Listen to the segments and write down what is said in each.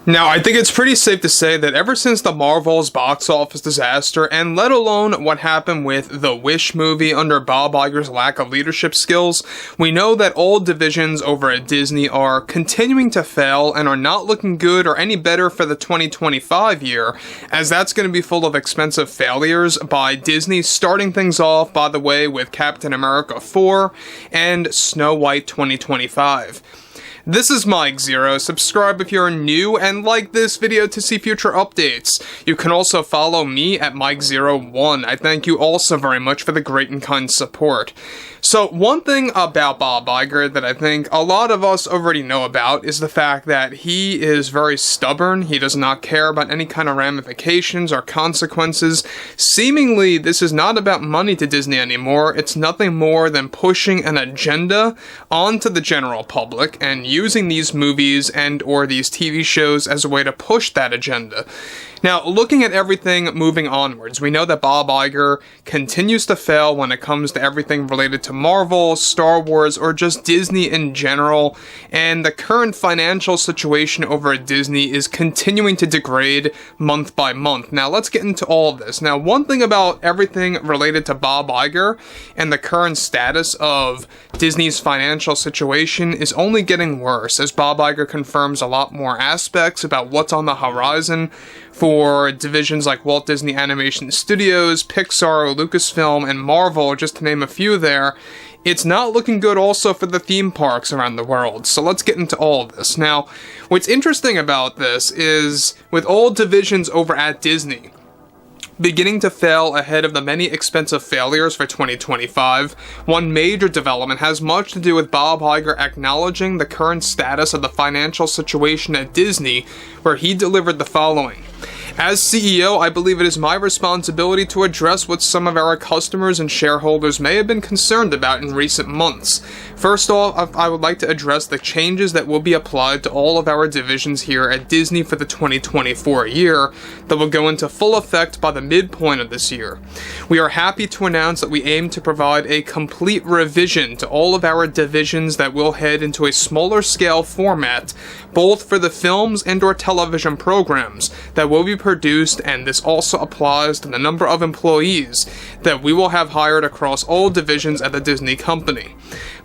Now, I think it's pretty safe to say that ever since the Marvel's box office disaster, and let alone what happened with the Wish movie under Bob Iger's lack of leadership skills, we know that all divisions over at Disney are continuing to fail and are not looking good or any better for the 2025 year, as that's going to be full of expensive failures by Disney, starting things off, by the way, with Captain America 4 and Snow White 2025. This is Mike Zero. Subscribe if you're new and like this video to see future updates. You can also follow me at Mike01. I thank you also very much for the great and kind support. So one thing about Bob Iger that I think a lot of us already know about is the fact that he is very stubborn. He does not care about any kind of ramifications or consequences. Seemingly, this is not about money to Disney anymore. It's nothing more than pushing an agenda onto the general public and using these movies and or these TV shows as a way to push that agenda. Now, looking at everything moving onwards, we know that Bob Iger continues to fail when it comes to everything related to Marvel, Star Wars, or just Disney in general, and the current financial situation over at Disney is continuing to degrade month by month. Now, let's get into all of this. Now, one thing about everything related to Bob Iger and the current status of Disney's financial situation is only getting worse, as Bob Iger confirms a lot more aspects about what's on the horizon for divisions like Walt Disney Animation Studios, Pixar, Lucafilm, and Marvel, just to name a few there. It's not looking good also for the theme parks around the world, so let's get into all of this. Now, what's interesting about this is, with all divisions over at Disney beginning to fail ahead of the many expensive failures for 2025, one major development has much to do with Bob Iger acknowledging the current status of the financial situation at Disney, where he delivered the following. As CEO, I believe it is my responsibility to address what some of our customers and shareholders may have been concerned about in recent months. First off, I would like to address the changes that will be applied to all of our divisions here at Disney for the 2024 year that will go into full effect by the midpoint of this year. We are happy to announce that we aim to provide a complete revision to all of our divisions that will head into a smaller scale format, both for the films and or television programs that will be produced, and this also applies to the number of employees that we will have hired across all divisions at the Disney company.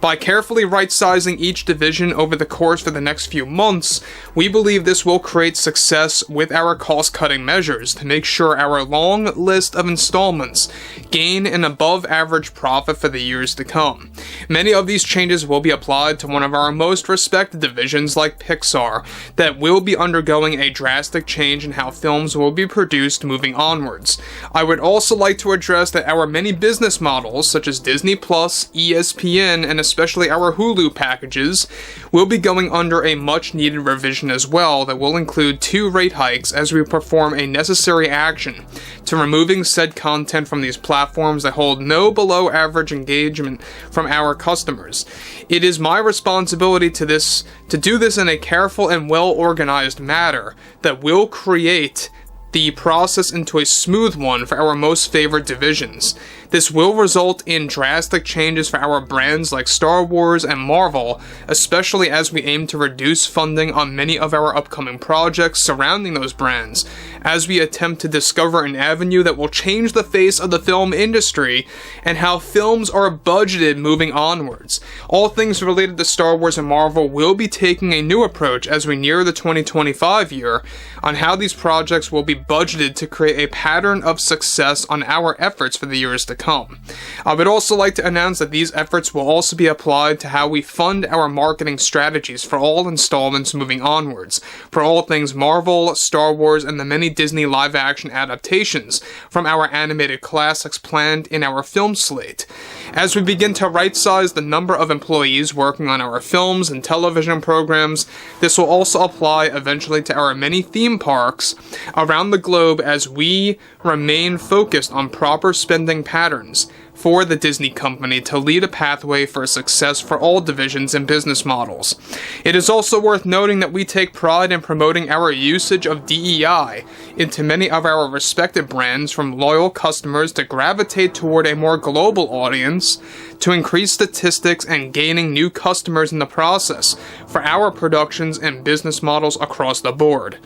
By carefully right-sizing each division over the course for the next few months, we believe this will create success with our cost-cutting measures to make sure our long list of installments gain an above-average profit for the years to come. Many of these changes will be applied to one of our most respected divisions like Pixar that will be undergoing a drastic change in how films will be produced moving onwards. I would also like to address that our many business models, such as Disney+, ESPN, and especially our Hulu packages, will be going under a much-needed revision as well that will include 2 rate hikes as we perform a necessary action to removing said content from these platforms that hold no below-average engagement from our customers. It is my responsibility to do this in a careful and well-organized manner that will create the process into a smooth one for our most favored divisions. This will result in drastic changes for our brands like Star Wars and Marvel, especially as we aim to reduce funding on many of our upcoming projects surrounding those brands, as we attempt to discover an avenue that will change the face of the film industry and how films are budgeted moving onwards. All things related to Star Wars and Marvel will be taking a new approach as we near the 2025 year on how these projects will be budgeted to create a pattern of success on our efforts for the years to come. I would also like to announce that these efforts will also be applied to how we fund our marketing strategies for all installments moving onwards, for all things Marvel, Star Wars, and the many Disney live-action adaptations from our animated classics planned in our film slate. As we begin to right-size the number of employees working on our films and television programs, this will also apply eventually to our many theme parks around around the globe as we remain focused on proper spending patterns for the Disney company to lead a pathway for success for all divisions and business models. It is also worth noting that we take pride in promoting our usage of DEI into many of our respected brands, from loyal customers to gravitate toward a more global audience, to increase statistics and gaining new customers in the process for our productions and business models across the board.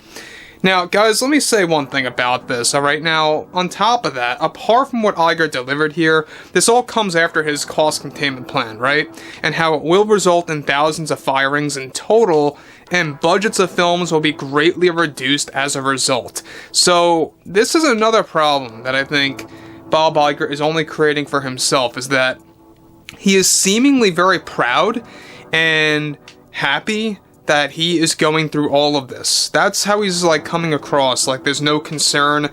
Now, guys, let me say one thing about this, alright? Now, on top of that, apart from what Iger delivered here, this all comes after his cost containment plan, right? And how it will result in thousands of firings in total, and budgets of films will be greatly reduced as a result. So, this is another problem that I think Bob Iger is only creating for himself, is that he is seemingly very proud and happy that he is going through all of this. That's how he's like coming across, like there's no concern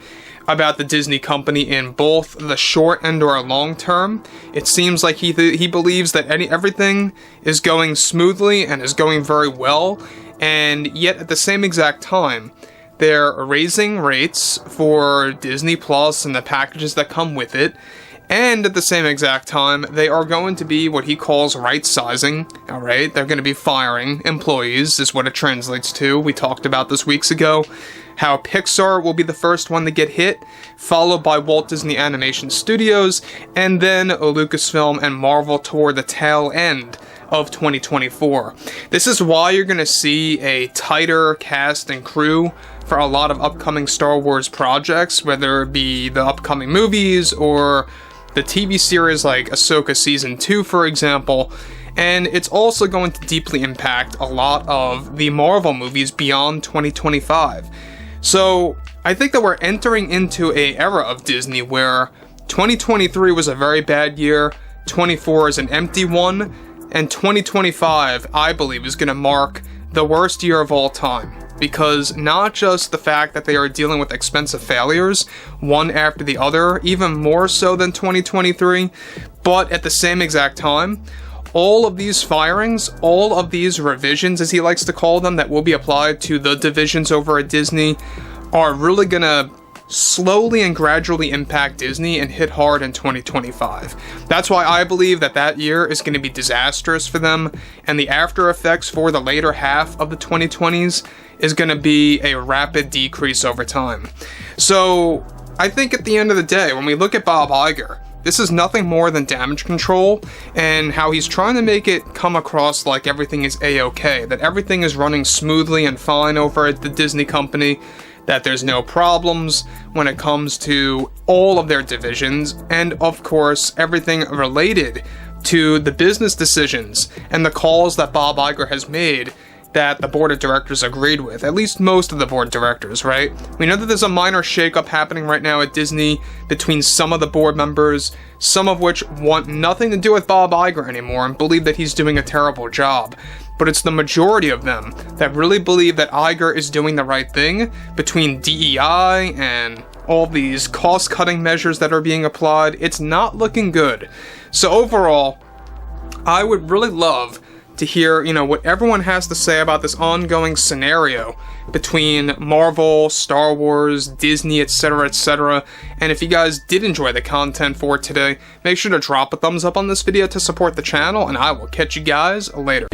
about the Disney company in both the short and or long term. It seems like he believes that everything is going smoothly and is going very well, and yet at the same exact time, they're raising rates for Disney Plus and the packages that come with it. And at the same exact time, they are going to be what he calls right-sizing, alright? They're going to be firing employees, is what it translates to. We talked about this weeks ago, how Pixar will be the first one to get hit, followed by Walt Disney Animation Studios, and then Lucasfilm and Marvel toward the tail end of 2024. This is why you're going to see a tighter cast and crew for a lot of upcoming Star Wars projects, whether it be the upcoming movies or the TV series like Ahsoka Season 2, for example, and it's also going to deeply impact a lot of the Marvel movies beyond 2025. So, I think that we're entering into an era of Disney where 2023 was a very bad year, 24 is an empty one, and 2025, I believe, is going to mark the worst year of all time. Because not just the fact that they are dealing with expensive failures, one after the other, even more so than 2023, but at the same exact time, all of these firings, all of these revisions, as he likes to call them, that will be applied to the divisions over at Disney, are really gonna slowly and gradually impact Disney and hit hard in 2025. That's why I believe that that year is going to be disastrous for them, and the after effects for the later half of the 2020s is going to be a rapid decrease over time. So, I think at the end of the day, when we look at Bob Iger, this is nothing more than damage control, and how he's trying to make it come across like everything is a-okay, that everything is running smoothly and fine over at the Disney company, that there's no problems when it comes to all of their divisions, and of course, everything related to the business decisions and the calls that Bob Iger has made that the board of directors agreed with, at least most of the board of directors, right? We know that there's a minor shakeup happening right now at Disney between some of the board members, some of which want nothing to do with Bob Iger anymore and believe that he's doing a terrible job. But it's the majority of them that really believe that Iger is doing the right thing between DEI and all these cost-cutting measures that are being applied. It's not looking good. So overall, I would really love to hear, what everyone has to say about this ongoing scenario between Marvel, Star Wars, Disney, etc., etc. And if you guys did enjoy the content for today, make sure to drop a thumbs up on this video to support the channel, and I will catch you guys later.